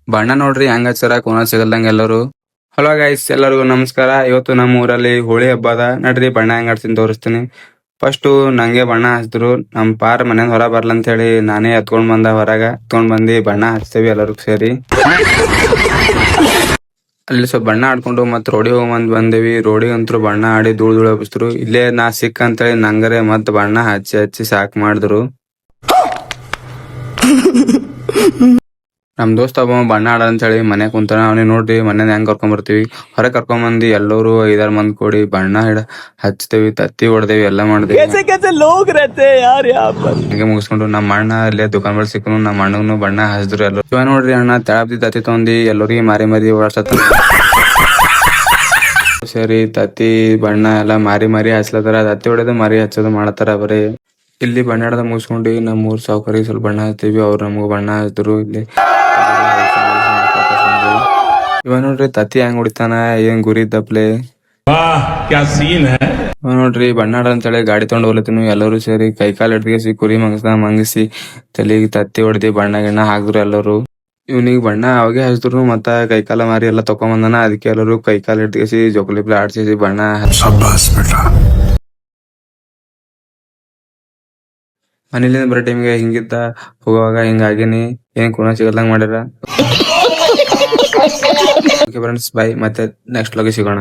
ಬಣ್ಣ ನೋಡ್ರಿ ಹೆಂಗ್ ಹಚ್ಚಾರ ಕೋನ ಸಿಗಲ್ದಂಗ ಎಲ್ಲರೂ. ಹಲೋ ಗೈಸ್, ಎಲ್ಲರಿಗೂ ನಮಸ್ಕಾರ. ಇವತ್ತು ನಮ್ಮ ಊರಲ್ಲಿ ಹೋಳಿ ಹಬ್ಬ ಅದ. ನಡ್ರಿ ಬಣ್ಣ ಹೆಂಗ್ ಹಚ್ತೀನಿ ತೋರಿಸ್ತೀನಿ. ಫಸ್ಟು ನಂಗೆ ಬಣ್ಣ ಹಚ್ಚಿದ್ರು. ನಮ್ ಪಾರ್ ಮನೆಯಿಂದ ಹೊರ ಬರ್ಲ ಅಂತ ಹೇಳಿ ನಾನೇ ಎತ್ಕೊಂಡ್ ಬಂದ ಹೊರಗ. ಎತ್ಕೊಂಡ್ ಬಂದು ಬಣ್ಣ ಹಚ್ತೇವಿ ಎಲ್ಲರೂ ಸೇರಿ. ಅಲ್ಲಿ ಸ್ವಲ್ಪ ಬಣ್ಣ ಆಡ್ಕೊಂಡು ಮತ್ ರೋಡಿ ಬಂದೇವಿ. ರೋಡಿ ಅಂತೂ ಬಣ್ಣ ಆಡಿ ಧೂಳ್ ಧೂಳ ಹಬ್ಬಿಸಿದ್ರು. ಇಲ್ಲೇ ನಾ ಸಿಕ್ ಅಂತೇಳಿ ನಂಗರೆ ಮತ್ ಬಣ್ಣ ಹಚ್ಚಿ ಹಚ್ಚಿ ಸಾಕ್ ಮಾಡಿದ್ರು. ನಮ್ ದೋಸ್ತ ಒಬ್ಬ ಬಣ್ಣ ಆಡ ಅಂತ ಹೇಳಿ ಮನೆ ಕುಂತಾನ. ಅವ್ನಿಗೆ ನೋಡ್ರಿ ಮನೆ ಹೆಂಗ್ ಕರ್ಕೊಂಡ್ ಬರ್ತೀವಿ. ಹೊರಗೆ ಕರ್ಕೊಂಡ್ ಬಂದಿ ಎಲ್ಲರೂ 5-6 ಮಂದಿ ಕೂಡಿ ಬಣ್ಣ ಹಚ್ತೇವಿ, ತತ್ತಿ ಹೊಡ್ದೇವಿ, ಎಲ್ಲ ಮಾಡ್ದೇವಿ. ಹಂಗೆ ಮುಗಿಸ್ಕೊಂಡು ನಮ್ಮ ಅಣ್ಣ ಅಲ್ಲೇ ದುಕಾನ್ ಬಳಿ ಸಿಕ್ಕನು. ನಮ್ಮ ಅಣ್ಣನು ಬಣ್ಣ ಹಚ್ಚಿದ್ರು ಎಲ್ಲರೂ. ಇವ ನೋಡ್ರಿ ಅಣ್ಣ ತೆಳಬ್ದಿ ತತ್ತಿ ತಗೊಂಡಿ ಎಲ್ಲರಿಗೆ ಮಾರಿ ಓಡಾಡ್ಸತ್ತ. ಸರಿ ತತ್ತಿ ಬಣ್ಣ ಎಲ್ಲ ಮಾರಿ ಹಚ್ಲತ್ತಾರ. ತತ್ತಿ ಹೊಡೆದು ಮಾರಿ ಹಚ್ಚೋದು ಮಾಡತ್ತಾರ ಬರೀ. ಇಲ್ಲಿ ಬಣ್ಣ ಆಡದ ಮುಗಿಸ್ಕೊಂಡು ನಮ್ಮ ಊರ್ ಸಾವುಕಾರಿಗೆ ಸ್ವಲ್ಪ ಬಣ್ಣ ಹಚ್ತೀವಿ. ಅವ್ರು ನಮಗೂ ಬಣ್ಣ ಹಚ್ಚಿದ್ರು. ಇಲ್ಲಿ ಇವ ನೋಡ್ರಿ ತತ್ತಿ ಹೆಂಗ್ ಹೊಡಿತಾನ, ಏನ್ ಗುರಿ ದಪ್ಲೆ. ಇವ ನೋಡ್ರಿ ಬಣ್ಣ ಆಡ ಅಂತೇಳಿ ಗಾಡಿ ತಗೊಂಡ್ ಹೋಗ್ಲತ್ತೀನಿ. ಎಲ್ಲರೂ ಸೇರಿ ಕೈಕಾಲ್ ಹಿಡ್ದಿಸಿ ಕುರಿ ಮಂಗಿಸಿ ತಲೆಗೆ ತತ್ತಿ ಹೊಡೆದಿ ಬಣ್ಣ ಗಿಣ್ಣ ಹಾಕಿದ್ರು ಎಲ್ಲರೂ. ಇವ್ನಿಗೆ ಬಣ್ಣ ಅವಾಗೆ ಹಚ್ಚಿದ್ರು. ಮತ್ತ ಕೈಕಾಲ ಮಾರಿ ಎಲ್ಲ ತಕೊಂಡ್ ಅದಕ್ಕೆ ಎಲ್ಲರೂ ಕೈಕಾಲ್ ಹಿಡ್ದಿಸಿ ಜೋಕಲಿ ಆಡ್ಸಿ ಬಣ್ಣ ಮನೇಲಿಂದ ಬರೋ ಟೈಮಿಗೆ ಹಿಂಗಿದ್ದ ಹೋಗುವಾಗ ಹಿಂಗಾಗಿನಿ. ಏನ್ ಕುಣ ಸಿಗಲ್ದಂಗ ಮಾಡ್ಯಾರ. Okay friends, by. ಮತ್ತೆ ನೆಕ್ಸ್ಟ್ ವ್ಲಾಗ್ ಸಿಗೋಣ.